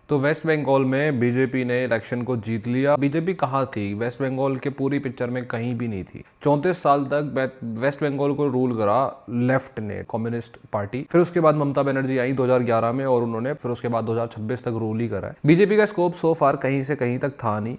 तो वेस्ट बंगाल में बीजेपी ने इलेक्शन को जीत लिया। बीजेपी कहाँ थी? वेस्ट बंगाल के पूरी पिक्चर में कहीं भी नहीं थी। 34 साल तक वेस्ट बंगाल को रूल करा लेफ्ट ने, कम्युनिस्ट पार्टी। फिर उसके बाद ममता बनर्जी आई 2011 में और उन्होंने फिर उसके बाद 2026 तक रूल ही करा है। बीजेपी का स्कोप सो फार कहीं से कहीं तक था नहीं।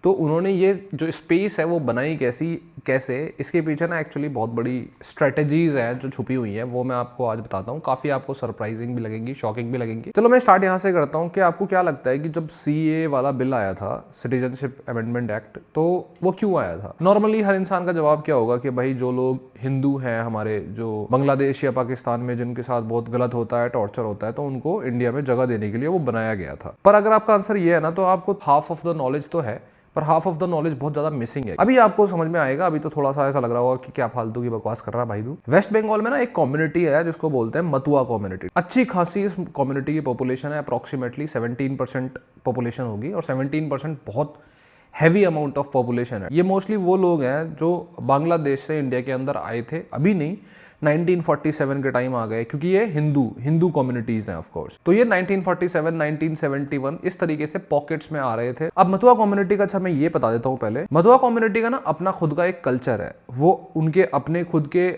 तो उन्होंने ये जो स्पेस है वो बनाई कैसे इसके पीछे ना एक्चुअली बहुत बड़ी स्ट्रेटजीज हैं जो छुपी हुई हैं, वो मैं आपको आज बताता हूँ। काफ़ी आपको सरप्राइजिंग भी लगेंगी, शॉकिंग भी लगेंगी। चलो मैं स्टार्ट यहाँ से करता हूँ कि आपको क्या लगता है कि जब CAA वाला बिल आया था, सिटीजनशिप अमेंडमेंट एक्ट, तो वो क्यों आया था? नॉर्मली हर इंसान का जवाब क्या होगा कि भाई जो लोग हिंदू हैं हमारे, जो बांग्लादेश या पाकिस्तान में जिनके साथ बहुत गलत होता है, टॉर्चर होता है, तो उनको इंडिया में जगह देने के लिए वो बनाया गया था। पर अगर आपका आंसर ये है ना, तो आपको हाफ ऑफ द नॉलेज तो है, पर हाफ ऑफ द नॉलेज बहुत ज्यादा मिसिंग है। अभी आपको समझ में आएगा। अभी तो थोड़ा सा ऐसा लग रहा होगा कि क्या फालतू की बकवास कर रहा है भाई तू। वेस्ट बंगाल में ना एक कम्युनिटी है जिसको बोलते हैं मतुआ कम्युनिटी। अच्छी खासी इस कम्युनिटी की पॉपुलेशन है, अप्रोक्सीमेटली 17% पॉपुलेशन होगी, और 17% बहुत हैवी अमाउंट ऑफ पॉपुलेशन है। ये मोस्टली वो लोग हैं जो बांग्लादेश से इंडिया के अंदर आए थे, अभी नहीं, 1947 के टाइम आ गए, क्योंकि ये हिंदू कम्युनिटीज हैं ऑफ कोर्स। तो ये 1947, 1971 इस तरीके से पॉकेट्स में आ रहे थे। अब मतुआ कम्युनिटी का, अच्छा मैं ये बता देता हूँ पहले, मतुआ कम्युनिटी का ना अपना खुद का एक कल्चर है। वो उनके अपने खुद के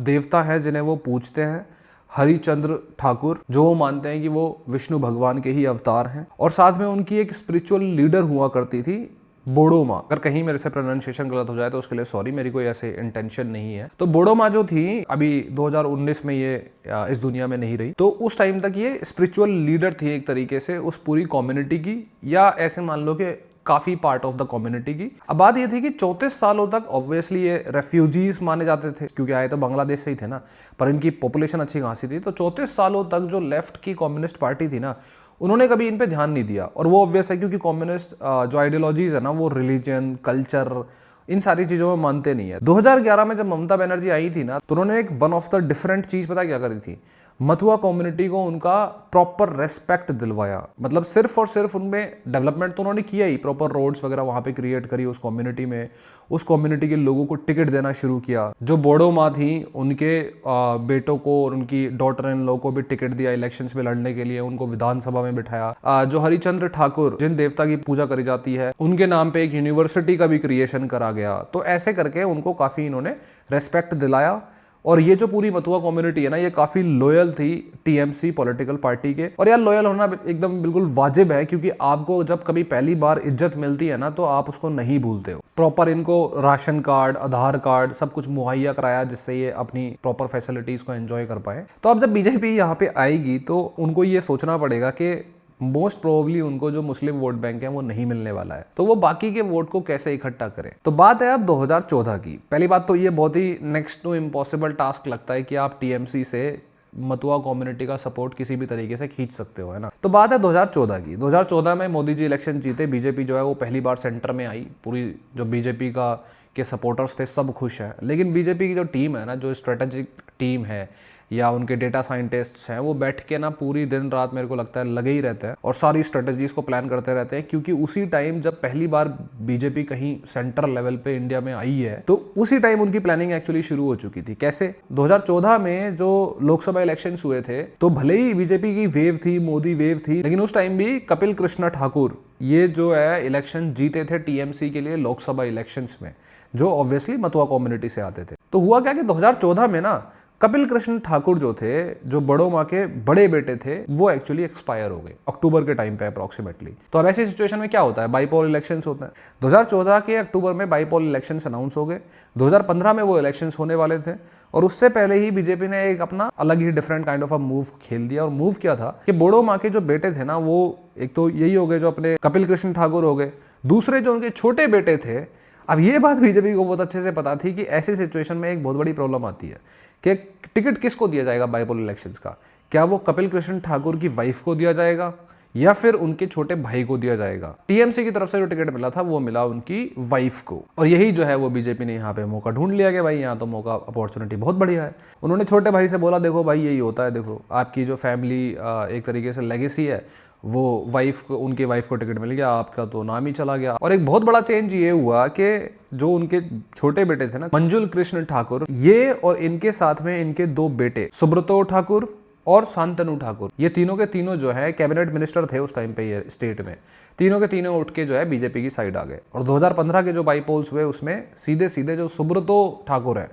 देवता हैं जिन्हें वो पूजते हैं, हरिचंद्र ठाकुर, जो वो मानते हैं कि वो विष्णु भगवान के ही अवतार हैं। और साथ में उनकी एक स्पिरिचुअल लीडर हुआ करती थी, बोडो माँ। अगर कहीं मेरे से प्रोनाउंसिएशन गलत हो जाए तो उसके लिए सॉरी, मेरी कोई ऐसे इंटेंशन नहीं है। तो बोडो माँ जो थी, अभी 2019 में ये इस दुनिया में नहीं रही, तो उस टाइम तक ये स्पिरिचुअल लीडर थी एक तरीके से उस पूरी कम्युनिटी की, या ऐसे मान लो कि काफी पार्ट ऑफ द कम्युनिटी की। अब बात ये थी कि 34 सालों तक ऑब्वियसली ये रेफ्यूजीज माने जाते थे, क्योंकि आए तो बांग्लादेश से ही थे ना, पर इनकी पॉपुलेशन अच्छी खासी थी। तो 34 सालों तक जो लेफ्ट की कम्युनिस्ट पार्टी थी ना, उन्होंने कभी इन पे ध्यान नहीं दिया। और वो ऑब्वियस है क्योंकि कम्युनिस्ट जो आइडियोलॉजीज है ना, वो रिलीजन, कल्चर, इन सारी चीजों में मानते नहीं है। 2011 में जब ममता बनर्जी आई थी ना, तो उन्होंने एक वन ऑफ द डिफरेंट चीज पता क्या करी थी? मथुआ कम्युनिटी को उनका प्रॉपर रेस्पेक्ट दिलवाया। मतलब सिर्फ और सिर्फ उनमें डेवलपमेंट तो उन्होंने किया ही, प्रॉपर रोड्स वगैरह वहां पे क्रिएट करी उस कम्युनिटी में, उस कम्युनिटी के लोगों को टिकट देना शुरू किया। जो बोडो माँ थी, उनके बेटों को और उनकी डॉटर इन लोगों को भी टिकट दिया इलेक्शंस में लड़ने के लिए, उनको विधानसभा में बिठाया। जो हरिचंद्र ठाकुर, जिन देवता की पूजा करी जाती है, उनके नाम पे एक यूनिवर्सिटी का भी क्रिएशन करा गया। तो ऐसे करके उनको काफी इन्होंने रेस्पेक्ट दिलाया। और ये जो पूरी मतुआ कम्युनिटी है ना, ये काफी लॉयल थी TMC पॉलिटिकल पार्टी के। और यार लॉयल होना एकदम बिल्कुल वाजिब है, क्योंकि आपको जब कभी पहली बार इज्जत मिलती है ना, तो आप उसको नहीं भूलते हो। प्रॉपर इनको राशन कार्ड, आधार कार्ड सब कुछ मुहैया कराया, जिससे ये अपनी प्रॉपर फैसिलिटीज को एंजॉय कर पाए। तो अब जब बीजेपी यहाँ पे आएगी तो उनको ये सोचना पड़ेगा कि मोस्ट प्रोबेबली उनको जो मुस्लिम वोट बैंक है वो नहीं मिलने वाला है, तो वो बाकी के वोट को कैसे इकट्ठा करें। तो बात है अब 2014 की। पहली बात तो ये बहुत ही नेक्स्ट टू इम्पॉसिबल टास्क लगता है कि आप TMC से मतुआ कम्युनिटी का सपोर्ट किसी भी तरीके से खींच सकते हो, है ना। तो बात है 2014 की। 2014 में मोदी जी इलेक्शन जीते, बीजेपी जो है वो पहली बार सेंटर में आई। पूरी जो बीजेपी का के सपोर्टर्स थे सब खुश हैं, लेकिन बीजेपी की जो टीम है ना, जो स्ट्रेटेजिक टीम है या उनके डेटा साइंटिस्ट्स हैं, वो बैठ के ना पूरी दिन रात मेरे को लगता है लगे ही रहते हैं और सारी स्ट्रेटजीज को प्लान करते रहते हैं। क्योंकि उसी टाइम जब पहली बार बीजेपी कहीं सेंटर लेवल पे इंडिया में आई है, तो उसी टाइम उनकी प्लानिंग एक्चुअली शुरू हो चुकी थी। कैसे? 2014 में जो लोकसभा इलेक्शंस हुए थे, तो भले ही बीजेपी की वेव थी, मोदी वेव थी, लेकिन उस टाइम भी कपिल कृष्ण ठाकुर ये जो है इलेक्शन जीते थे TMC के लिए लोकसभा इलेक्शंस में, जो ऑब्वियसली मतुआ कम्युनिटी से आते थे। तो हुआ क्या कि 2014 में ना कपिल कृष्ण ठाकुर जो थे, जो बड़ो माँ के बड़े बेटे थे, वो एक्चुअली एक्सपायर हो गए अक्टूबर के टाइम पे अप्रोक्सीमेटली। तो अब ऐसी सिचुएशन में क्या होता है? बाईपोल इलेक्शंस होते हैं। 2014 के अक्टूबर में बाईपोल इलेक्शंस अनाउंस हो गए। 2015 में वो इलेक्शंस होने वाले थे, और उससे पहले ही बीजेपी ने एक अपना अलग ही different kind of a move खेल दिया। और मूव क्या था कि बड़ो माँ के जो बेटे थे ना, वो एक तो यही हो गए जो अपने कपिल कृष्ण ठाकुर हो गए, दूसरे जो उनके छोटे बेटे थे। अब ये बात बीजेपी को बहुत अच्छे से पता थी कि ऐसी सिचुएशन में एक बहुत बड़ी प्रॉब्लम आती है कि टिकट किसको दिया जाएगा बाईपोल इलेक्शंस का। क्या वो कपिल कृष्ण ठाकुर की वाइफ को दिया जाएगा या फिर उनके छोटे भाई को दिया जाएगा? TMC की तरफ से जो टिकट मिला था वो मिला उनकी वाइफ को। और यही जो है वो बीजेपी ने यहाँ पे मौका ढूंढ लिया कि भाई यहाँ तो मौका, अपॉर्चुनिटी बहुत बढ़िया है। उन्होंने छोटे भाई से बोला, देखो भाई यही होता है, देखो आपकी जो फैमिली एक तरीके से लेगेसी है, वो वाइफ को, उनके वाइफ को टिकट मिल गया, आपका तो नाम ही चला गया। और एक बहुत बड़ा चेंज ये हुआ कि जो उनके छोटे बेटे थे ना, मंजुल कृष्ण ठाकुर, ये और इनके साथ में इनके दो बेटे सुब्रतो ठाकुर और शांतनु ठाकुर, ये तीनों के तीनों जो है कैबिनेट मिनिस्टर थे उस टाइम पे ये स्टेट में। तीनों के तीनों उठ के जो है बीजेपी की साइड आ गए। और 2015 के जो बाई पोल्स हुए उसमें सीधे सीधे जो सुब्रतो ठाकुर है,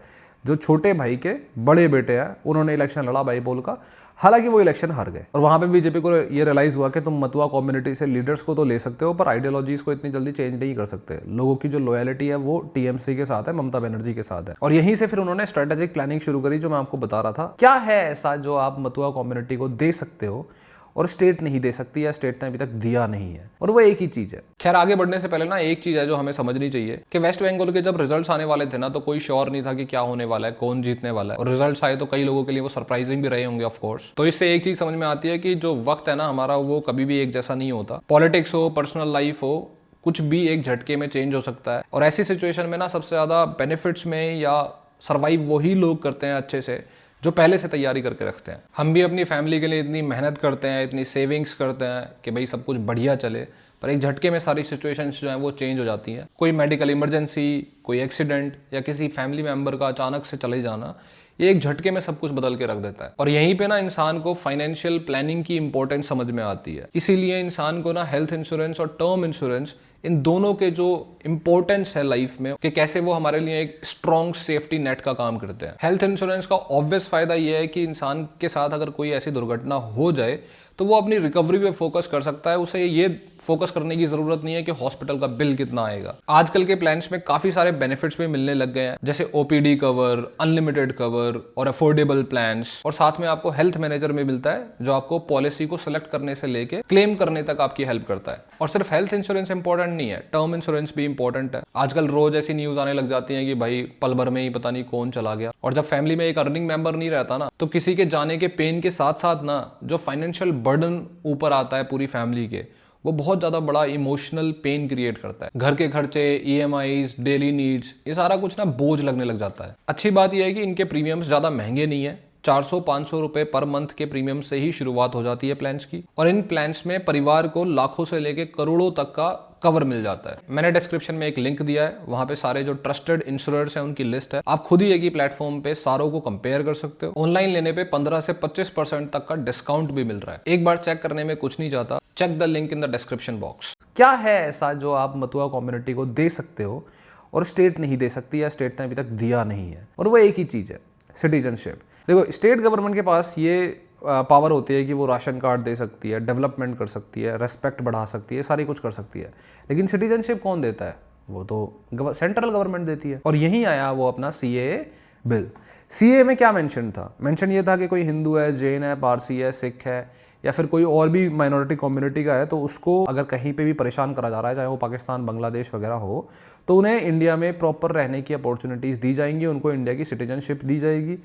जो छोटे भाई के बड़े बेटे हैं, उन्होंने इलेक्शन लड़ा बाई पोल का। हालांकि वो इलेक्शन हार गए और वहां पे बीजेपी को ये रियलाइज हुआ कि तुम मतुआ कम्युनिटी से लीडर्स को तो ले सकते हो पर आइडियोलॉजीज को इतनी जल्दी चेंज नहीं कर सकते। लोगों की जो लॉयलिटी है वो टीएमसी के साथ है, ममता बनर्जी के साथ है। और यहीं से फिर उन्होंने स्ट्रेटेजिक प्लानिंग शुरू करी, जो मैं आपको बता रहा था। क्या है ऐसा जो आप मतुआ कम्युनिटी को दे सकते हो और स्टेट नहीं दे सकती या स्टेट ने अभी तक दिया नहीं है, और वो एक ही चीज है। खैर आगे बढ़ने से पहले ना एक चीज है जो हमें समझनी चाहिए कि वेस्ट बंगाल के जब रिजल्ट्स आने वाले थे ना, तो कोई श्योर नहीं था कि क्या होने वाला है, कौन जीतने वाला है। और रिजल्ट्स आए तो कई लोगों के लिए वो सरप्राइजिंग भी रहे होंगे ऑफ कोर्स। तो इससे एक चीज समझ में आती है कि जो वक्त है ना हमारा, वो कभी भी एक जैसा नहीं होता। पॉलिटिक्स हो, पर्सनल लाइफ हो, कुछ भी एक झटके में चेंज हो सकता है। और ऐसी सिचुएशन में ना सबसे ज्यादा बेनिफिट्स में या सर्वाइव वही लोग करते हैं अच्छे से जो पहले से तैयारी करके रखते हैं। हम भी अपनी फैमिली के लिए इतनी मेहनत करते हैं, इतनी सेविंग्स करते हैं कि भाई सब कुछ बढ़िया चले, पर एक झटके में सारी सिचुएशंस जो हैं वो चेंज हो जाती हैं। कोई मेडिकल इमरजेंसी, कोई एक्सीडेंट या किसी फैमिली मेंबर का अचानक से चले जाना, ये एक झटके में सब कुछ बदल के रख देता है। और यहीं पे ना इंसान को फाइनेंशियल प्लानिंग की इंपॉर्टेंस समझ में आती है। इसीलिए इंसान को ना हेल्थ इंश्योरेंस और टर्म इंश्योरेंस, इन दोनों के जो इंपॉर्टेंस है लाइफ में, कि कैसे वो हमारे लिए एक स्ट्रॉन्ग सेफ्टी नेट का काम करते हैं। हेल्थ इंश्योरेंस का ऑब्वियस फायदा ये है कि इंसान के साथ अगर कोई ऐसी दुर्घटना हो जाए तो वो अपनी रिकवरी पे फोकस कर सकता है। उसे ये फोकस करने की जरूरत नहीं है कि हॉस्पिटल का बिल कितना आएगा। आजकल के प्लान्स में काफी सारे बेनिफिट्स भी मिलने लग गए हैं, जैसे ओपीडी कवर, अनलिमिटेड कवर और अफोर्डेबल प्लान्स। और साथ में आपको हेल्थ मैनेजर में मिलता है जो आपको पॉलिसी को सिलेक्ट करने से लेके क्लेम करने तक आपकी हेल्प करता है। और सिर्फ हेल्थ इंश्योरेंस इंपॉर्टेंट नहीं है, टर्म इंश्योरेंस भी इंपॉर्टेंट है। आजकल रोज ऐसी न्यूज आने लग जाती है कि भाई पल भर में ही पता नहीं कौन चला गया। और जब फैमिली में एक अर्निंग मेंबर नहीं रहता ना, तो किसी के जाने के पेन के साथ साथ ना जो फाइनेंशियल बर्डन ऊपर आता है पूरी फैमिली के, वो बहुत ज्यादा बड़ा इमोशनल पेन क्रिएट करता है। घर के खर्चे, ईएमआईज, डेली नीड्स, ये सारा कुछ ना बोझ लगने लग जाता है। अच्छी बात यह है कि इनके प्रीमियम्स ज्यादा महंगे नहीं है। 400-500 रुपए पर मंथ के प्रीमियम से ही शुरुआत हो जाती है प्लान्स की। और इन प्लान्स में परिवार को लाखों से लेके करोड़ों तक का कवर मिल जाता है। मैंने डिस्क्रिप्शन में एक लिंक दिया है, वहां पे सारे जो ट्रस्टेड इंश्योरर्स हैं उनकी लिस्ट है। आप खुद ही एक ही प्लेटफॉर्म पे सारों को कंपेयर कर सकते हो। ऑनलाइन लेने पे 15 से 25% तक का डिस्काउंट भी मिल रहा है। एक बार चेक करने में कुछ नहीं जाता। Check the link in the description box. क्या है ऐसा जो आप मतुआ कम्युनिटी को दे सकते हो और स्टेट नहीं दे सकती या स्टेट ने अभी तक दिया नहीं है, और वो एक ही चीज है, सिटीजनशिप। देखो, स्टेट गवर्नमेंट के पास ये पावर होती है कि वो राशन कार्ड दे सकती है, डेवलपमेंट कर सकती है, रेस्पेक्ट बढ़ा सकती है, सारी कुछ कर सकती है। लेकिन सिटीजनशिप कौन देता है? वो तो सेंट्रल गवर्नमेंट देती है। और यहीं आया वो अपना सीएए बिल। सीएए में क्या मेंशन था? मेंशन ये था कि कोई हिंदू है, जैन है, पारसी है, सिख है या फिर कोई और भी माइनॉरिटी कम्युनिटी का है, तो उसको अगर कहीं पे भी परेशान करा जा रहा है, चाहे वो पाकिस्तान, बांग्लादेश वगैरह हो, तो उन्हें इंडिया में प्रॉपर रहने की अपॉर्चुनिटीज़ दी जाएंगी, उनको इंडिया की सिटीजनशिप दी जाएगी,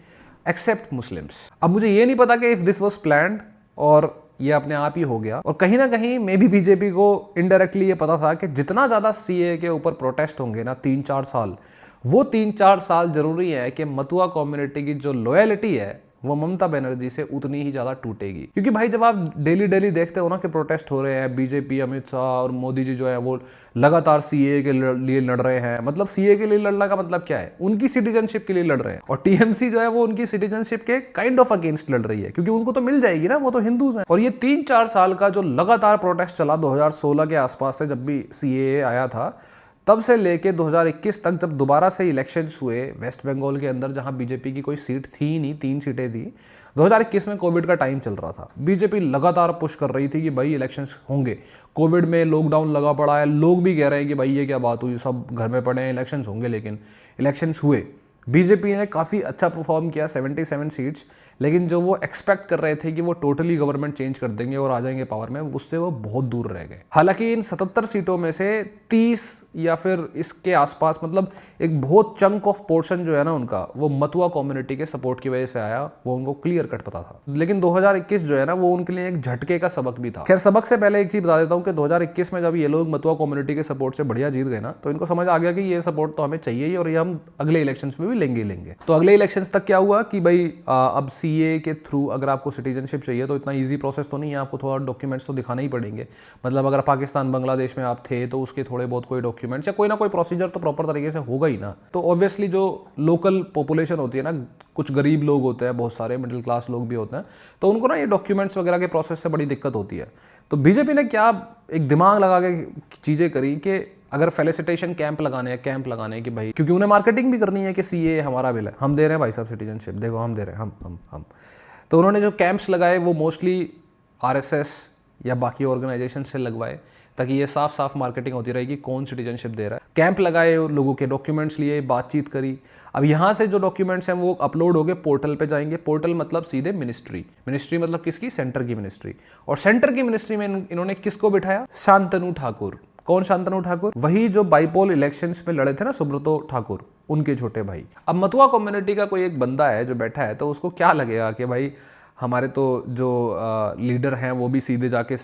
एक्सेप्ट मुस्लिम्स। अब मुझे ये नहीं पता कि इफ दिस वाज प्लान्ड और ये अपने आप ही हो गया। और कहीं ना कहीं मे बी बीजेपी को इनडायरेक्टली ये पता था कि जितना ज़्यादा सीए के ऊपर प्रोटेस्ट होंगे ना 3-4 साल, वो 3-4 साल जरूरी है कि मतुआ कम्युनिटी की जो लॉयलिटी है वो ममता बनर्जी से उतनी ही ज्यादा टूटेगी। क्योंकि भाई जब आप डेली डेली देखते हो ना कि प्रोटेस्ट हो रहे हैं, बीजेपी, अमित शाह और मोदी जी जो है वो लगातार सीए के लिए लड़ रहे हैं। मतलब सीए के लिए लड़ने का मतलब क्या है? उनकी सिटीजनशिप के लिए लड़ रहे हैं। और टीएमसी जो है वो उनकी सिटीजनशिप के काइंड ऑफ अगेंस्ट लड़ रही है, क्योंकि उनको तो मिल जाएगी ना, वो तो हिंदूज हैं। और ये 3-4 साल का जो लगातार प्रोटेस्ट चला 2016 के आसपास से, जब भी सीएए आया था, तब से लेके 2021 तक जब दोबारा से इलेक्शंस हुए वेस्ट बंगाल के अंदर, जहां बीजेपी की कोई सीट थी ही नहीं, 3 सीटें थी। 2021 में कोविड का टाइम चल रहा था, बीजेपी लगातार पुश कर रही थी कि भाई इलेक्शंस होंगे। कोविड में लॉकडाउन लगा पड़ा है, लोग भी कह रहे हैं कि भाई ये क्या बात हुई, सब घर में पड़े हैं, इलेक्शंस होंगे। लेकिन इलेक्शंस हुए, बीजेपी ने काफ़ी अच्छा परफॉर्म किया, 77 सीट्स। लेकिन जो वो एक्सपेक्ट कर रहे थे कि वो टोटली गवर्नमेंट चेंज कर देंगे और आ जाएंगे पावर में, उससे वो बहुत दूर रह गए। हालांकि इन 77 सीटों में से 30 या फिर इसके आसपास, मतलब एक बहुत चंक ऑफ पोर्शन जो है ना उनका, वो मतुआ कम्युनिटी के सपोर्ट की वजह से आया। वो उनको क्लियर कट पता था। लेकिन 2021 जो है ना, वो उनके लिए एक झटके का सबक भी था। खैर, सबक से पहले एक चीज बता देता हूँ कि 2021 में जब ये लोग मतुआ कम्युनिटी के सपोर्ट से बढ़िया जीत गए ना, तो इनको समझ आ गया कि ये सपोर्ट तो हमें चाहिए ही और ये हम अगले इलेक्शन में भी लेंगे ही लेंगे। तो अगले इलेक्शंस तक क्या हुआ कि भाई अब सीए के थ्रू अगर आपको सिटीजनशिप चाहिए तो इतना ईजी प्रोसेस तो नहीं है, आपको थोड़ा डॉक्यूमेंट्स तो दिखाना ही पड़ेंगे। मतलब अगर पाकिस्तान बांग्लादेश में आप थे तो उसके थोड़े बहुत कोई डॉक्यूमेंट्स या कोई ना कोई प्रोसीजर तो प्रॉपर तरीके से होगा ही ना। तो ऑब्वियसली जो लोकल पॉपुलेशन होती है ना, कुछ गरीब लोग होते हैं, बहुत सारे मिडिल क्लास लोग भी होते हैं, तो उनको ना ये डॉक्यूमेंट्स वगैरह के प्रोसेस से बड़ी दिक्कत होती है। तो बीजेपी ने क्या एक दिमाग लगा के चीज़ें करी कि अगर फेलिसिटेशन कैंप लगाने हैं कि भाई, क्योंकि उन्हें मार्केटिंग भी करनी है कि सीए हमारा बिल है, हम दे रहे हैं भाई साहब सिटीजनशिप, देखो हम दे रहे हैं, हम। तो उन्होंने जो कैंप्स लगाए वो मोस्टली आरएसएस या बाकी ऑर्गेनाइजेशन से लगवाए, ताकि ये साफ साफ मार्केटिंग होती रहेगी कौन सिटीजनशिप दे रहा है। कैंप लगाए, लोगों के डॉक्यूमेंट्स लिए, बातचीत करी। अब यहाँ से जो डॉक्यूमेंट्स हैं वो अपलोड हो गए, पोर्टल पे जाएंगे। पोर्टल मतलब सीधे मिनिस्ट्री मतलब किसकी? सेंटर की मिनिस्ट्री। और सेंटर की मिनिस्ट्री में इन्होंने किसको बिठाया? शांतनु ठाकुर। कौन शांतनु ठाकुर? वही जो बाईपोल इलेक्शंस में लड़े थे ना, सुब्रतो ठाकुर, उनके छोटे भाई। अब मतुआ कम्युनिटी का कोई एक बंदा है जो बैठा है, तो उसको क्या लगेगा कि भाई हमारे तो जो लीडर हैं वो भी सीधे जाके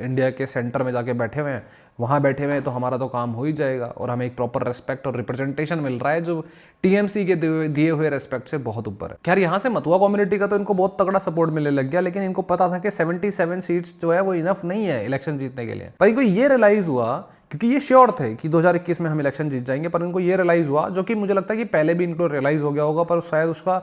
इंडिया के सेंटर में जाके बैठे हुए हैं, वहाँ बैठे हुए हैं, तो हमारा तो काम हो ही जाएगा और हमें एक प्रॉपर रेस्पेक्ट और रिप्रेजेंटेशन मिल रहा है जो टीएमसी के दिए हुए रेस्पेक्ट से बहुत ऊपर है। खैर यहाँ से मतुआ कम्युनिटी का तो इनको बहुत तगड़ा सपोर्ट मिलने लग गया, लेकिन इनको पता था कि 77 सीट्स जो है वो इनफ नहीं है इलेक्शन जीतने के लिए। पर इनको ये रियलाइज हुआ, क्योंकि ये श्योर थे कि 2021 में हम इलेक्शन जीत जाएंगे, पर इनको ये रियलाइज हुआ, जो कि मुझे लगता है कि पहले भी इनको रियलाइज हो गया होगा, पर शायद उसका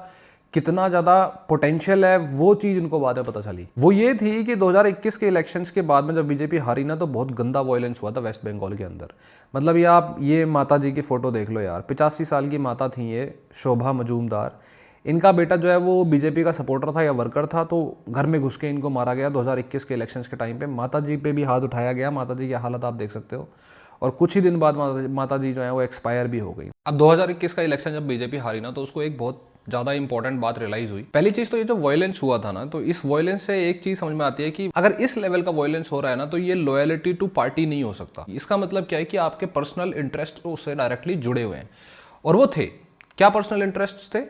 कितना ज़्यादा पोटेंशियल है वो चीज़ इनको बाद में पता चली। वो ये थी कि 2021 के इलेक्शंस के बाद में जब बीजेपी हारी ना, तो बहुत गंदा वायलेंस हुआ था वेस्ट बंगाल के अंदर। मतलब ये आप ये माता जी की फ़ोटो देख लो यार, 85 साल की माता थी ये, शोभा मजूमदार। इनका बेटा जो है वो बीजेपी का सपोर्टर था या वर्कर था, तो घर में घुस के इनको मारा गया 2021 के इलेक्शंस के टाइम पे। माता जी पे भी हाथ उठाया गया, माता जी की हालत आप देख सकते हो। और कुछ ही दिन बाद माता जी जो है वो एक्सपायर भी हो गई। अब 2021 का इलेक्शन जब बीजेपी हारी ना, तो उसको एक बहुत ज़्यादा इंपॉर्टेंट बात रियलाइज हुई। पहली चीज़ तो ये जो वायलेंस हुआ था ना, तो इस वायलेंस से एक चीज़ समझ में आती है कि अगर इस लेवल का वायलेंस हो रहा है ना, तो ये लॉयलिटी टू पार्टी नहीं हो सकता। इसका मतलब क्या है कि आपके पर्सनल इंटरेस्ट उससे डायरेक्टली जुड़े हुए हैं। और वो थे क्या? पर्सनल इंटरेस्ट थे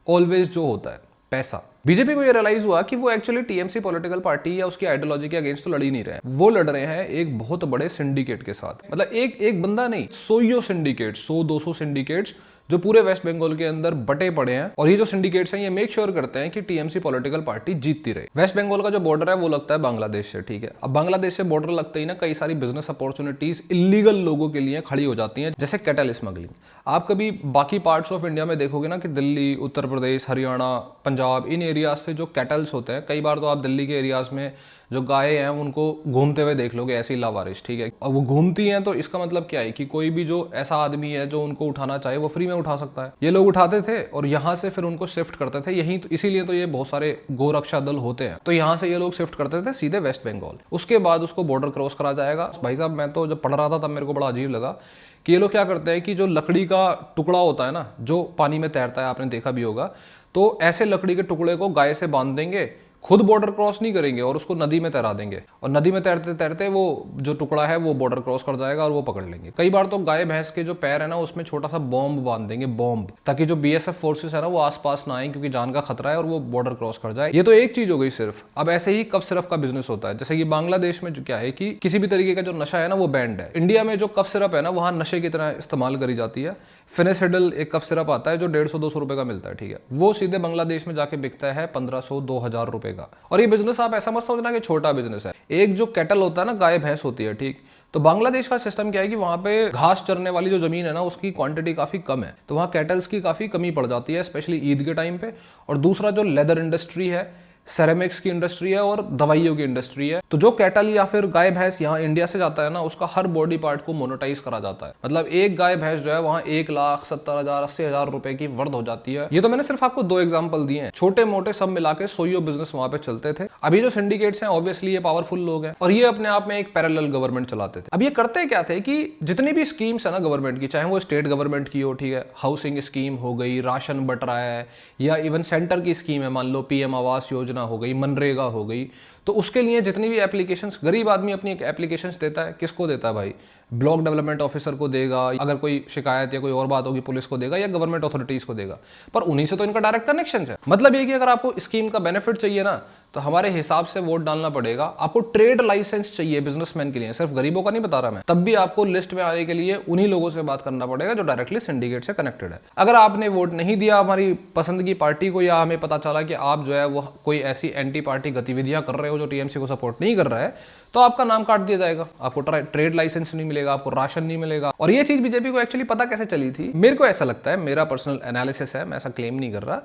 ऑलवेज जो होता है पैसा। बीजेपी को ये रियलाइज हुआ कि वो एक्चुअली टीएमसी पॉलिटिकल पार्टी या उसकी आइडियोलॉजी के अगेंस्ट तो लड़ ही नहीं रहे, वो लड़ रहे हैं एक बहुत बड़े सिंडिकेट के साथ। मतलब एक बंदा नहीं, 100 सिंडिकेट, 100-200 सिंडिकेट्स जो पूरे वेस्ट बंगाल के अंदर बटे पड़े हैं। और ये जो सिंडिकेट्स हैं ये मेक श्योर करते हैं कि टीएमसी पॉलिटिकल पार्टी जीतती रहे। वेस्ट बंगाल का जो बॉर्डर है वो लगता है बांग्लादेश से, ठीक है। अब बांग्लादेश से बॉर्डर लगते ही ना कई सारी बिजनेस अपॉर्चुनिटीज इलीगल लोगों के लिए खड़ी हो जाती हैं, जैसे कैटल स्मगलिंग। आप कभी बाकी पार्ट्स ऑफ इंडिया में देखोगे ना कि दिल्ली, उत्तर प्रदेश, हरियाणा, पंजाब, इन एरियाज से जो कैटल्स होते हैं, कई बार तो आप दिल्ली के एरियाज में जो गाय हैं उनको घूमते हुए देख लोगे, ऐसी लावारिश, ठीक है। और वो घूमती हैं, तो इसका मतलब क्या है कि कोई भी जो ऐसा आदमी है जो उनको उठाना चाहे वो फ्री में उठा सकता है। ये लोग उठाते थे और यहाँ से फिर उनको शिफ्ट करते थे यहीं, तो इसीलिए तो ये बहुत सारे गोरक्षा दल होते हैं। तो यहाँ से ये लोग शिफ्ट करते थे सीधे वेस्ट बंगाल। उसके बाद उसको बॉर्डर क्रॉस करा जाएगा। भाई साहब मैं तो जब पढ़ रहा था तब मेरे को बड़ा अजीब लगा कि ये लोग क्या करते हैं कि जो लकड़ी का टुकड़ा होता है ना, जो पानी में तैरता है, आपने देखा भी होगा, तो ऐसे लकड़ी के टुकड़े को गाय से बांध देंगे, खुद बॉर्डर क्रॉस नहीं करेंगे और उसको नदी में तैरा देंगे, और नदी में तैरते तैरते वो जो टुकड़ा है वो बॉर्डर क्रॉस कर जाएगा और वो पकड़ लेंगे। कई बार तो गाय भैंस के जो पैर है ना उसमें छोटा सा बॉम्ब बांध देंगे, बॉम्ब, ताकि जो बीएसएफ फोर्सेस है ना वो आसपास ना आए, क्योंकि जान का खतरा है और वो बॉर्डर क्रॉस कर जाए। ये तो एक चीज हो गई सिर्फ। अब ऐसे ही कफ सिरप का बिजनेस होता है, जैसे कि बांग्लादेश में जो क्या है कि किसी भी तरीके का जो नशा है ना वो बैंड है। इंडिया में जो कफ सिरप है ना वहाँ नशे की तरह इस्तेमाल करी जाती है। फिनेसिडल एक कफ सिरप आता है जो 150-200 रुपए का मिलता है, ठीक है। वो सीधे बांग्लादेश में जाके बिकता है 1500-2000 रुपए का। और ये बिजनेस आप ऐसा मत समझना कि छोटा बिजनेस है। एक जो कैटल होता है ना, गाय भैंस होती है, ठीक। तो बांग्लादेश का सिस्टम क्या है कि वहां पे घास चरने वाली जो जमीन है ना उसकी क्वांटिटी काफी कम है, तो वहां कैटल्स की काफी कमी पड़ जाती है, स्पेशली ईद के टाइम पे। और दूसरा जो लेदर इंडस्ट्री है, सेरेमिक्स की इंडस्ट्री है और दवाइयों की इंडस्ट्री है। तो जो कैटल या फिर गाय भैंस यहाँ इंडिया से जाता है ना, उसका हर बॉडी पार्ट को मोनेटाइज करा जाता है। मतलब एक गाय भैंस जो है वहाँ 1,70,000 80,000 रुपए की वर्थ हो जाती है। ये तो मैंने सिर्फ आपको 2 एग्जाम्पल दिए हैं, छोटे मोटे सब मिला के 100 बिजनेस वहां पे चलते थे। अभी जो सिंडिकेट्स हैं ऑब्वियसली ये पावरफुल लोग हैं और ये अपने आप में एक पैरेलल गवर्नमेंट चलाते थे। अब ये करते क्या थे कि जितनी भी स्कीम्स है ना गवर्नमेंट की, चाहे वो स्टेट गवर्नमेंट की हो, ठीक है, हाउसिंग स्कीम हो गई, राशन बट रहा है, या इवन सेंटर की स्कीम है, मान लो पीएम आवास योजना हो गई, मनरेगा हो गई, तो उसके लिए जितनी भी एप्लीकेशंस, गरीब आदमी अपनी एक एप्लीकेशंस देता है, किसको देता है भाई? ब्लॉक डेवलपमेंट ऑफिसर को देगा, अगर कोई शिकायत या कोई और बात होगी पुलिस को देगा, या गवर्नमेंट अथॉरिटीज को देगा। पर उन्हीं से तो इनका डायरेक्ट कनेक्शन है। मतलब ये कि अगर आपको स्कीम का बेनिफिट चाहिए ना, तो हमारे हिसाब से वोट डालना पड़ेगा। आपको ट्रेड लाइसेंस चाहिए बिजनेसमैन के लिए, सिर्फ गरीबों का नहीं बता रहा मैं, तब भी आपको लिस्ट में आने के लिए उन्हीं लोगों से बात करना पड़ेगा जो डायरेक्टली सिंडिकेट से कनेक्टेड है। अगर आपने वोट नहीं दिया हमारी पसंद की पार्टी को, या हमें पता चला कि आप जो है वो कोई ऐसी एंटी पार्टी गतिविधियां कर रहे हो जो टीएमसी को सपोर्ट नहीं कर रहा है, तो आपका नाम काट दिया जाएगा, आपको ट्रेड लाइसेंस नहीं मिलेगा, आपको राशन नहीं मिलेगा। और ये चीज बीजेपी को एक्चुअली पता कैसे चली थी? मेरे को ऐसा लगता है, मेरा पर्सनल एनालिसिस है, मैं ऐसा क्लेम नहीं कर रहा।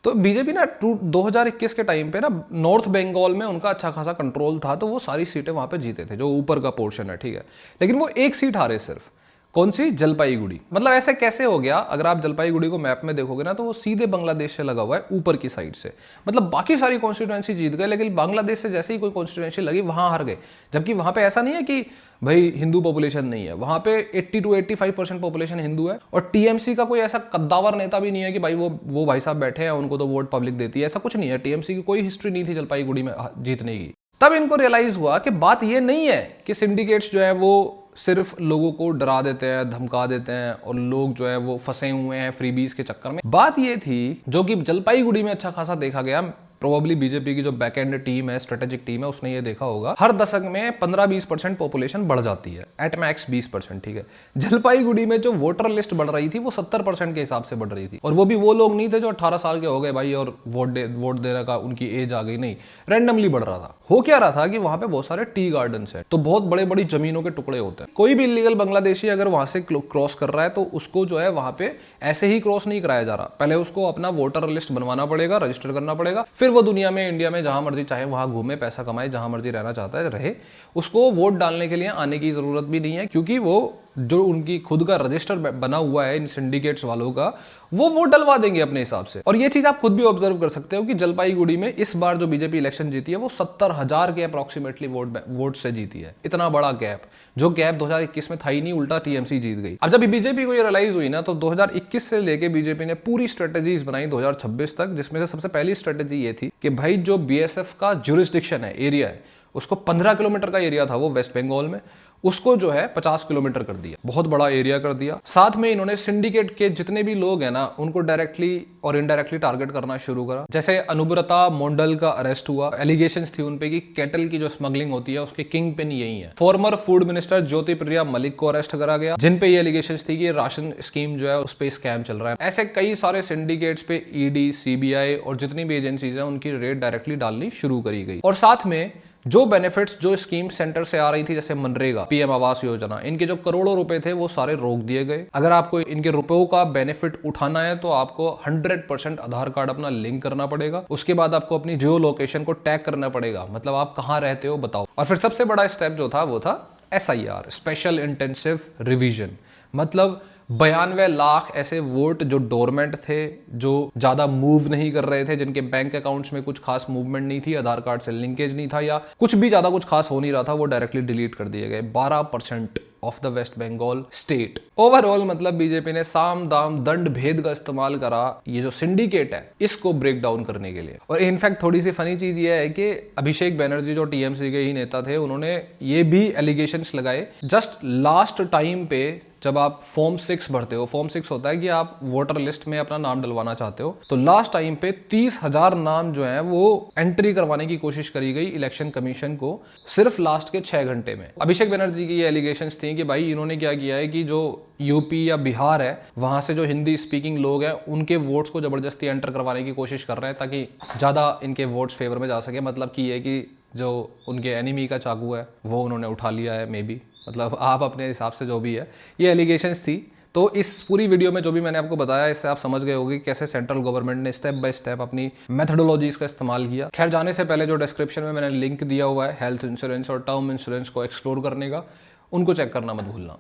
तो बीजेपी ना 2021 के टाइम पे ना नॉर्थ बंगाल में उनका अच्छा खासा कंट्रोल था, तो वो सारी सीटें वहां पे जीते थे, जो ऊपर का पोर्शन है, ठीक है। लेकिन वो एक सीट हारे सिर्फ। कौन सी? जलपाईगुड़ी। मतलब ऐसे कैसे हो गया? अगर आप जलपाईगुड़ी को मैप में देखोगे ना, तो वो सीधे बांग्लादेश से लगा हुआ है, ऊपर की साइड से। मतलब बाकी सारी कॉन्स्टिट्यूएंसी जीत गए, लेकिन बांग्लादेश से जैसे ही कोई कॉन्स्टिट्यूएंसी लगी वहां हार गए। जबकि वहां पे ऐसा नहीं है कि भाई हिंदू पॉपुलेशन नहीं है, वहां पे 80 to 85% पॉपुलेशन हिंदू है। और टीएमसी का कोई ऐसा कद्दावर नेता भी नहीं है कि भाई वो भाई साहब बैठे हैं, उनको तो वोट पब्लिक देती है, ऐसा कुछ नहीं है। टीएमसी की कोई हिस्ट्री नहीं थी जलपाईगुड़ी में जीतने की। तब इनको रियलाइज हुआ कि बात ये नहीं है कि सिंडिकेट्स जो है वो सिर्फ लोगों को डरा देते हैं, धमका देते हैं, और लोग जो है वो फंसे हुए हैं फ्रीबीज के चक्कर में। बात ये थी, जो कि जलपाईगुड़ी में अच्छा खासा देखा गया, प्रोबेबली बीजेपी की जो बैकएंड टीम है, स्ट्रेटेजिक टीम है, उसने ये देखा होगा, हर दशक में 15-20% पॉपुलेशन बढ़ जाती है, एट मैक्स 20%, ठीक है। जलपाईगुड़ी में जो वोटर लिस्ट बढ़ रही थी वो 70% के हिसाब से बढ़ रही थी। और वो भी वो लोग नहीं थे जो 18 साल के हो गए भाई और वोट देने का उनकी एज आ गई, नहीं, रैंडमली बढ़ रहा था। हो क्या रहा था कि वहां पे बहुत सारे टी गार्डन्स है, तो बहुत बड़े बड़ी जमीनों के टुकड़े होते हैं। कोई भी इलीगल बांग्लादेशी अगर वहां से क्रॉस कर रहा है, तो उसको जो है वहां पे ऐसे ही क्रॉस नहीं कराया जा रहा, पहले उसको अपना वोटर लिस्ट बनवाना पड़ेगा, रजिस्टर करना पड़ेगा, फिर वो दुनिया में, इंडिया में जहां मर्जी चाहे वहां घूमे, पैसा कमाए, जहां मर्जी रहना चाहता है रहे। उसको वोट डालने के लिए आने की जरूरत भी नहीं है, क्योंकि वो जो उनकी खुद का रजिस्टर बना हुआ है इन सिंडिकेट्स वालों का, वो वोट डलवा देंगे अपने हिसाब से। और ये चीज आप खुद भी ऑब्जर्व कर सकते हो कि जलपाईगुड़ी में इस बार जो बीजेपी इलेक्शन जीती है वो 70,000 के अप्रोक्सीमेटली वोट से जीती है। इतना बड़ा गैप, जो गैप 2021 में था ही नहीं, उल्टा टीएमसी जीत गई। अब जब बीजेपी को ये रियलाइज हुई ना, तो 2021 से लेके बीजेपी ने पूरी स्ट्रेटेजीज बनाई 2026 तक, जिसमें से सबसे पहली स्ट्रेटेजी ये थी कि भाई जो बीएसएफ का ज्यूरिसडिक्शन है, एरिया है, उसको 15 किलोमीटर का एरिया था वो वेस्ट बंगाल में, उसको जो है 50 किलोमीटर कर दिया, बहुत बड़ा एरिया कर दिया। साथ में इन्होंने सिंडिकेट के जितने भी लोग हैं ना, उनको डायरेक्टली और इनडायरेक्टली टारगेट करना शुरू करा। जैसे अनुब्रता मोंडल का अरेस्ट हुआ, एलिगेशंस थी उनपे कि कैटल की जो स्मगलिंग होती है उसके किंग पिन यही है। Farmer food minister Jyotipriya Malik को अरेस्ट करा गया, जिन पे ये एलिगेशंस थी कि राशन स्कीम जो है उस पे स्कैम चल रहा है। ऐसे कई सारे सिंडिकेट्स पे ईडी, सीबीआई और जितनी भी एजेंसीज हैं उनकी रेड डायरेक्टली डालनी शुरू करी गई। और साथ में जो बेनिफिट्स, जो स्कीम सेंटर से आ रही थी, जैसे मनरेगा, पीएम आवास योजना, इनके जो करोड़ों रुपए थे वो सारे रोक दिए गए। अगर आपको इनके रुपयों का बेनिफिट उठाना है तो आपको 100% आधार कार्ड अपना लिंक करना पड़ेगा। उसके बाद आपको अपनी जियो लोकेशन को टैग करना पड़ेगा, मतलब आप कहां रहते हो बताओ। और फिर सबसे बड़ा स्टेप जो था वो था SIR, स्पेशल इंटेंसिव रिवीजन। मतलब 92 लाख ऐसे वोट जो डोरमेंट थे, जो ज्यादा मूव नहीं कर रहे थे, जिनके बैंक अकाउंट्स में कुछ खास मूवमेंट नहीं थी, आधार कार्ड से लिंकेज नहीं था, या कुछ भी ज्यादा कुछ खास हो नहीं रहा था, वो डायरेक्टली डिलीट कर दिए गए। 12% of the West Bengal state. Overall मतलब बीजेपी ने साम दाम दंड भेद का इस्तेमाल करा ये जो सिंडिकेट है इसको ब्रेक डाउन करने के लिए। और इनफैक्ट थोड़ी सी फनी चीज ये है कि अभिषेक बनर्जी जो टीएमसी के ही नेता थे, उन्होंने ये भी एलिगेशंस लगाए जस्ट लास्ट टाइम पे। जब आप फॉर्म 6 भरते हो, फॉर्म 6 होता है कि आप वोटर लिस्ट में अपना नाम डलवाना चाहते हो, तो लास्ट टाइम पे 30,000 नाम जो है वो एंट्री करवाने की कोशिश करी गई इलेक्शन कमीशन को, सिर्फ लास्ट के 6 घंटे में। अभिषेक बनर्जी की ये एलिगेशंस थी कि भाई इन्होंने क्या किया है कि जो यूपी या बिहार है, वहां से जो हिंदी स्पीकिंग लोग हैं उनके वोट्स को जबरदस्ती एंटर करवाने की कोशिश कर रहे हैं, ताकि ज्यादा इनके वोट्स फेवर में जा सके। मतलब कि ये कि जो उनके एनिमी का चाकू है वो उन्होंने उठा लिया है, मे बी, मतलब आप अपने हिसाब से जो भी है, ये एलिगेशंस थी। तो इस पूरी वीडियो में जो भी मैंने आपको बताया, इससे आप समझ गए होंगे कैसे सेंट्रल गवर्नमेंट ने स्टेप बाय स्टेप अपनी मेथडोलॉजीज का इस्तेमाल किया। खैर, जाने से पहले जो डिस्क्रिप्शन में मैंने लिंक दिया हुआ है हेल्थ इंश्योरेंस और टर्म इंश्योरेंस को एक्सप्लोर करने का, उनको चेक करना मत भूलना।